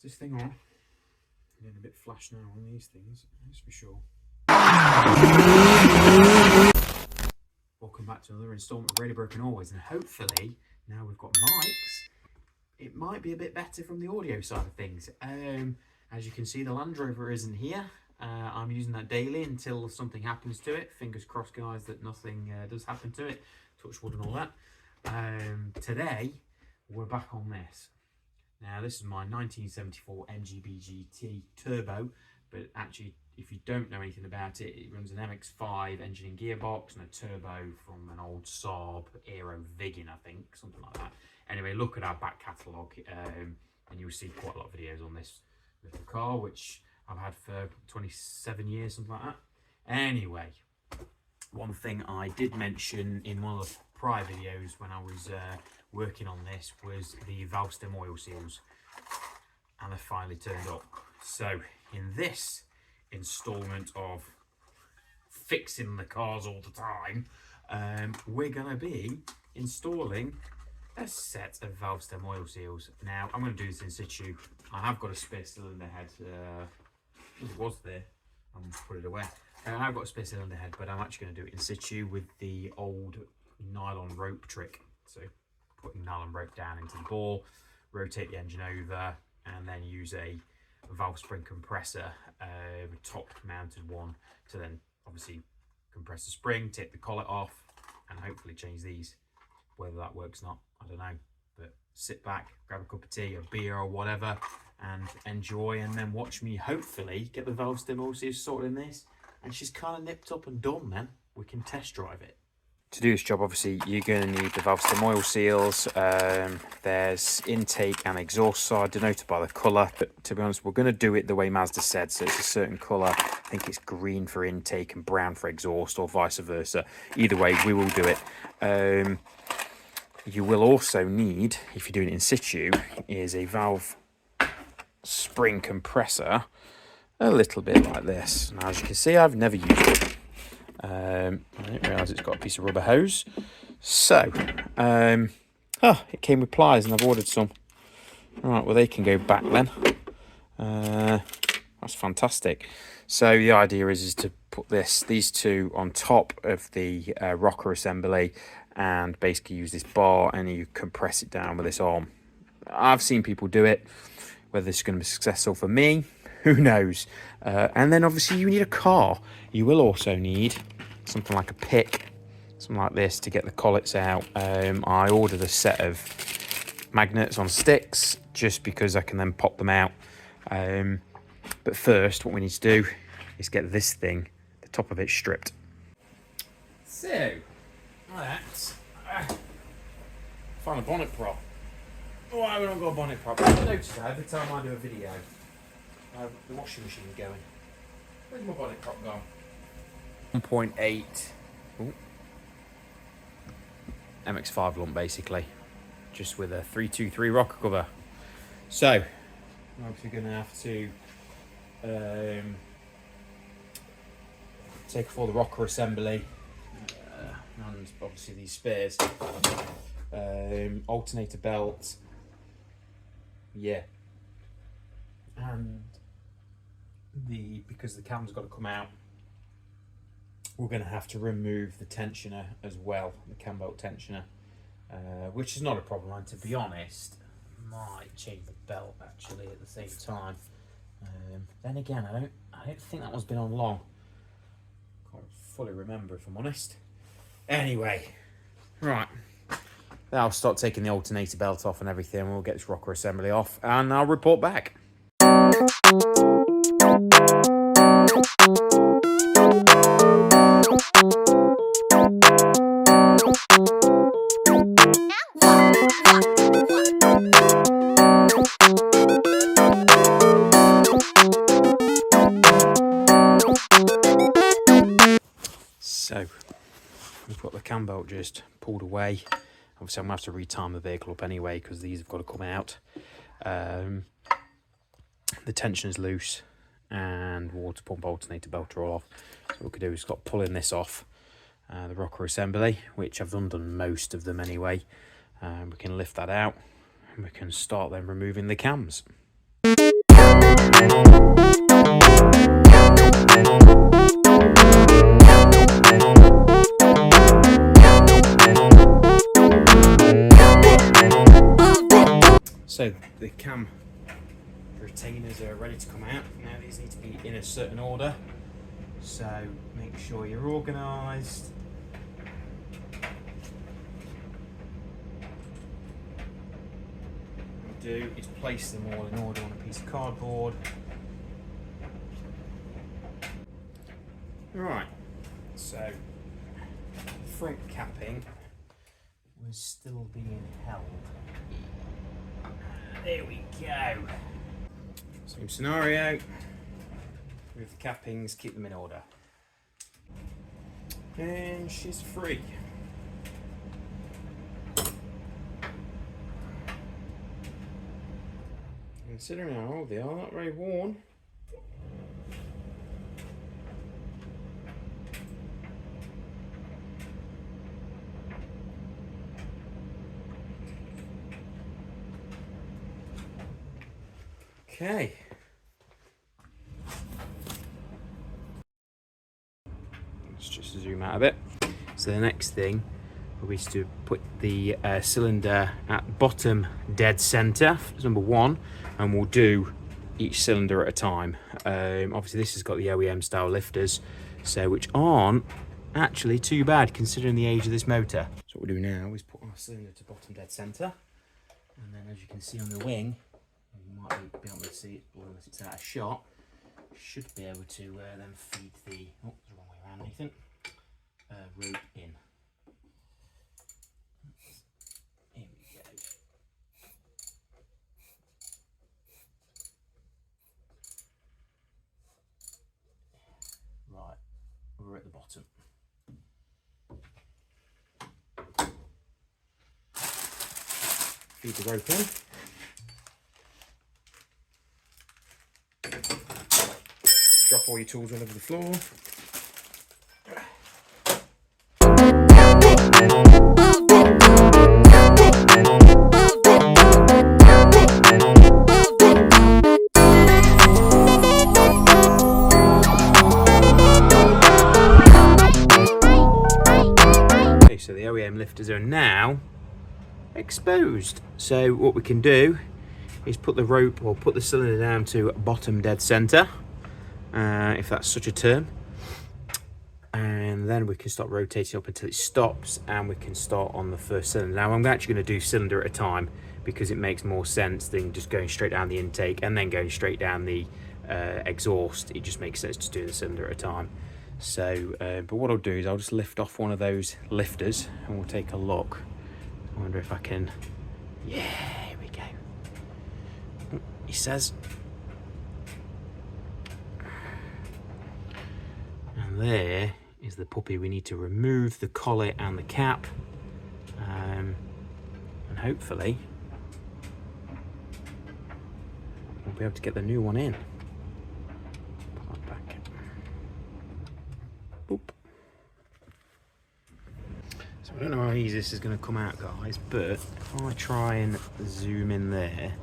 Is this thing on? I'm getting a bit flash now on these things, that's for sure. Welcome back to another instalment of Radio Broken Always, and hopefully now we've got mics, it might be a bit better from the audio side of things. As you can see, the Land Rover isn't here. I'm using that daily until something happens to it. Fingers crossed, guys, that nothing does happen to it. Touch wood and all that. Today, we're back on this. Now, this is my 1974 MGB GT Turbo, but actually, if you don't know anything about it, it runs an MX5 engine and gearbox and a turbo from an old Saab Aero Viggin, I think, something like that. Anyway, look at our back catalogue, and you'll see quite a lot of videos on this little car, which I've had for 27 years, something like that. Anyway, one thing I did mention in one of the prior videos when I was working on this was the valve stem oil seals, and they finally turned up. So in this installment of fixing the cars all the time, we're going to be installing a set of valve stem oil seals. Now, I'm going to do this in situ. I have got a spare cylinder head. It was there. I'm going to put it away. I've got a spare cylinder head, but I'm actually going to do it in situ with the old nylon rope trick. So putting nylon rope down into the bore, rotate the engine over, and then use a valve spring compressor, a top mounted one, to then obviously compress the spring, take the collet off, and hopefully change these. Whether that works or not, I don't know. But sit back, grab a cup of tea, a beer or whatever, and enjoy, and then watch me hopefully get the valve stem oil seals sorted in this, and she's kind of nipped up and done. Then we can test drive it. To do this job, obviously, you're going to need the valve stem oil seals. There's intake and exhaust side denoted by the colour. But to be honest, we're going to do it the way Mazda said. So it's a certain colour. I think it's green for intake and brown for exhaust, or vice versa. Either way, we will do it. You will also need, if you're doing it in situ, is a valve spring compressor. A little bit like this. Now, as you can see, I've never used it. I didn't realise it's got a piece of rubber hose. So, it came with pliers and I've ordered some. Alright, well they can go back then. That's fantastic. So the idea is to put these two on top of the rocker assembly and basically use this bar, and you compress it down with this arm. I've seen people do it. Whether this is going to be successful for me, who knows? And then obviously you need a car. You will also need something like a pick, something like this, to get the collets out. I ordered a set of magnets on sticks just because I can then pop them out. But first, what we need to do is get this thing, the top of it, stripped. So, that's find a bonnet prop. Why have I not got a bonnet prop? I notice that every time I do a video, the washing machine going. Where's my bonnet prop gone? 1.8 MX5 lump, basically, just with a 323 rocker cover. So I'm obviously going to have to take off all the rocker assembly, and obviously these spares, alternator belt, yeah, and because the cam's got to come out, we're going to have to remove the tensioner as well, the cam belt tensioner, which is not a problem. And to be honest, might change the belt actually at the same time. Then again, I don't think that one's been on long. Can't fully remember, if I'm honest. Anyway, right. Then I'll start taking the alternator belt off and everything. We'll get this rocker assembly off, and I'll report back. So, we've got the cam belt just pulled away. Obviously, I'm going to have to retime the vehicle up anyway because these have got to come out. The tension's loose and water pump alternator belt are all off. So what we could do is start pulling this off the rocker assembly, which I've undone most of them anyway. We can lift that out and we can start then removing the cams. So the cam retainers are ready to come out. Now these need to be in a certain order, so make sure you're organised. What we do is place them all in order on a piece of cardboard. Right, so the front capping was still being held. There we go. Same scenario. Move the cappings, keep them in order. And she's free. Considering how old they are, not very worn. Okay. Let's just zoom out a bit. So the next thing will be to put the cylinder at bottom dead center, number one, and we'll do each cylinder at a time. Obviously this has got the OEM style lifters, so which aren't actually too bad considering the age of this motor. So what we'll do now is put our cylinder to bottom dead center, and then as you can see on the wing, you might be able to see it, or unless it's out of shot, should be able to then feed the, oh, the wrong way around, Nathan, rope in. Here we go. Right, we're at the bottom. Feed the rope in. Drop all your tools all over the floor. Okay, so the OEM lifters are now exposed. So what we can do is put the rope or put the cylinder down to bottom dead center. If that's such a term, and then we can start rotating up until it stops, and we can start on the first cylinder. Now I'm actually going to do cylinder at a time because it makes more sense than just going straight down the intake and then going straight down the exhaust. It just makes sense to do the cylinder at a time. So but what I'll do is I'll just lift off one of those lifters and we'll take a look. I wonder if I can, yeah, here we go. Oh, he says. And there is the puppy. We need to remove the collet and the cap, and hopefully we'll be able to get the new one in. Put that back. Boop. So I don't know how easy this is going to come out, guys, but if I try and zoom in there,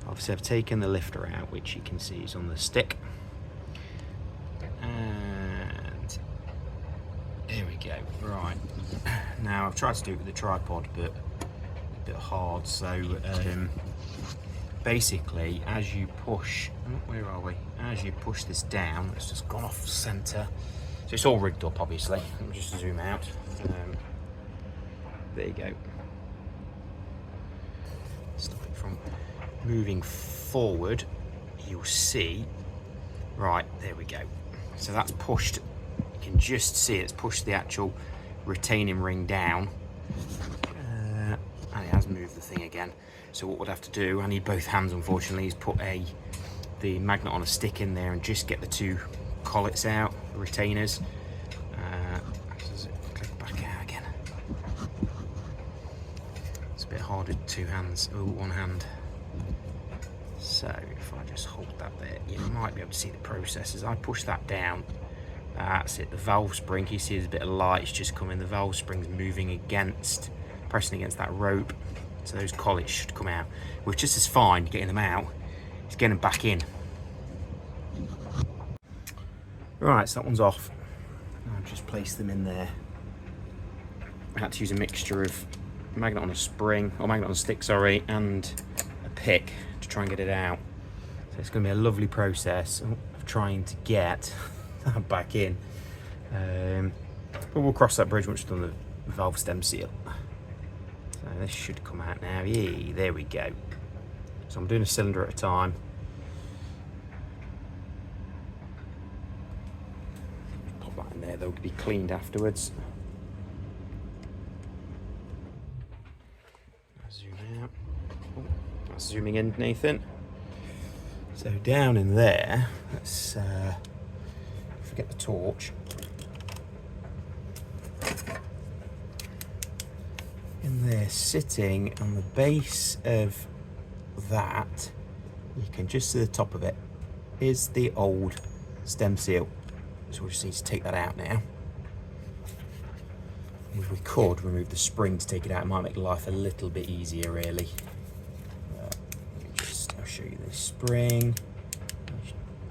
obviously I've taken the lifter out, which you can see is on the stick. Here we go. Right, now I've tried to do it with the tripod, but a bit hard. So basically, as you push, where are we? As you push this down, it's just gone off center. So it's all rigged up, obviously. Let me just zoom out. There you go. Stop it from moving forward. You'll see. Right, there we go. So that's pushed. You can just see it's pushed the actual retaining ring down, and it has moved the thing again. So what we'd have to do, I need both hands unfortunately, is put the magnet on a stick in there and just get the two collets out, the retainers. Does it click back out again? It's a bit hard with two hands, one hand. So if I just hold that there, you might be able to see the process. As I push that down, that's it, the valve spring, you see there's a bit of light, it's just coming, the valve spring's moving against, pressing against that rope, so those collets should come out, which just is fine, getting them out. is getting back in. Right, so that one's off. I've just placed them in there. I had to use a mixture of magnet on a spring, or magnet on a stick, sorry, and a pick to try and get it out. So it's going to be a lovely process of trying to get that back in. But we'll cross that bridge once we've done the valve stem seal. So this should come out now. Yay, there we go. So I'm doing a cylinder at a time. Pop that in there, they'll be cleaned afterwards. Zoom out. Oh, that's zooming in, Nathan. So down in there, let's forget the torch. In there, sitting on the base of that, you can just see the top of it, is the old stem seal. So we just need to take that out now. If we could remove the spring to take it out, it might make life a little bit easier, really. I'll show you the spring.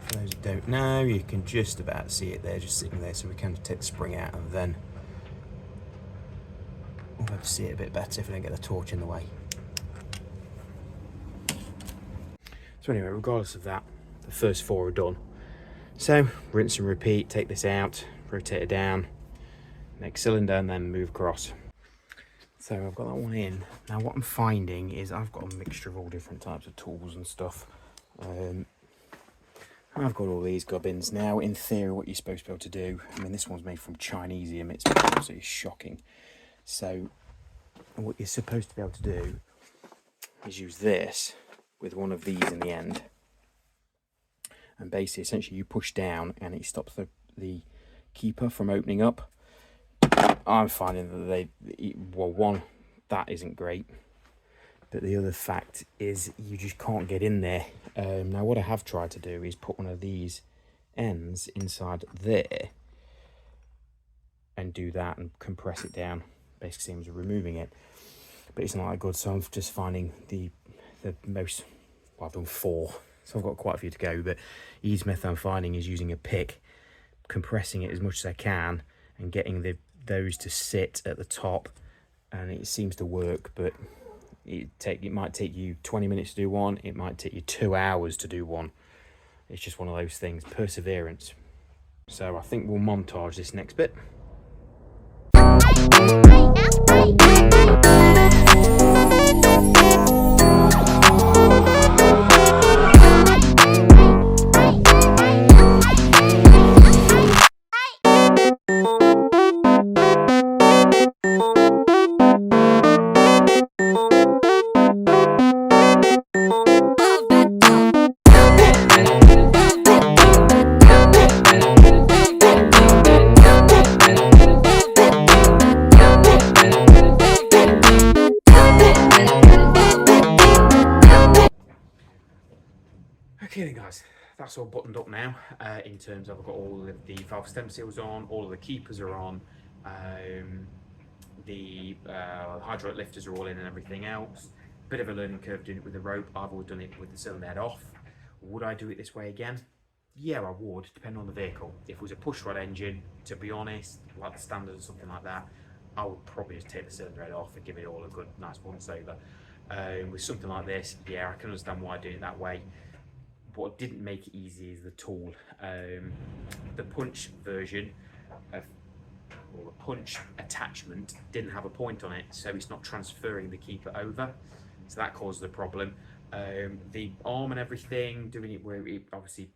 For those who don't know, you can just about see it there, just sitting there, so we can take the spring out and then we'll be able to see it a bit better if we don't get the torch in the way. So anyway, regardless of that, the first 4 are done. So rinse and repeat, take this out, rotate it down, next cylinder, and then move across. So I've got that one in. Now what I'm finding is I've got a mixture of all different types of tools and stuff. I've got all these gubbins. Now in theory what you're supposed to be able to do, I mean this one's made from Chinesium, it's absolutely shocking. So what you're supposed to be able to do is use this with one of these in the end. And basically, essentially you push down and it stops the keeper from opening up. I'm finding that one, that isn't great. But the other fact is you just can't get in there. Now what I have tried to do is put one of these ends inside there and do that and compress it down. Basically seems removing it. But it's not that good, so I'm just finding the most, well, I've done 4. So I've got quite a few to go, but the easiest method I'm finding is using a pick, compressing it as much as I can and getting those to sit at the top, and it seems to work. But it might take you 20 minutes to do one, it might take you 2 hours to do one. It's just one of those things, perseverance. So I think we'll montage this next bit. Okay then guys, that's all buttoned up now, in terms of I've got all of the valve stem seals on, all of the keepers are on, the hydraulic lifters are all in and everything else. Bit of a learning curve doing it with the rope. I've always done it with the cylinder head off. Would I do it this way again? Yeah, I would, depending on the vehicle. If it was a pushrod engine, to be honest, like the Standard or something like that, I would probably just take the cylinder head off and give it all a good nice once over. With something like this, yeah, I can understand why doing it that way. What didn't make it easy is the tool. The punch version of, or the punch attachment didn't have a point on it, so it's not transferring the keeper over, so that caused the problem. The arm and everything, doing it where it obviously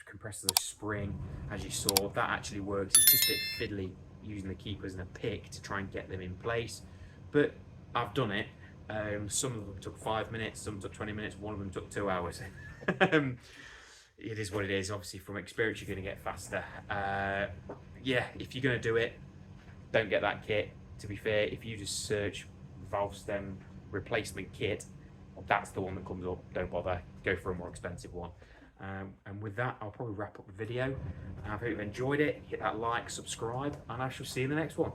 compresses the spring, as you saw, that actually works. It's just a bit fiddly using the keepers and a pick to try and get them in place, but I've done it. Some of them took 5 minutes, some took 20 minutes, one of them took 2 hours. It is what it is. Obviously from experience you're going to get faster. Yeah, if you're going to do it, don't get that kit. To be fair, if you just search valve stem replacement kit, that's the one that comes up. Don't bother, go for a more expensive one. And with that, I'll probably wrap up the video. I hope you've enjoyed it. Hit that like, subscribe, and I shall see you in the next one.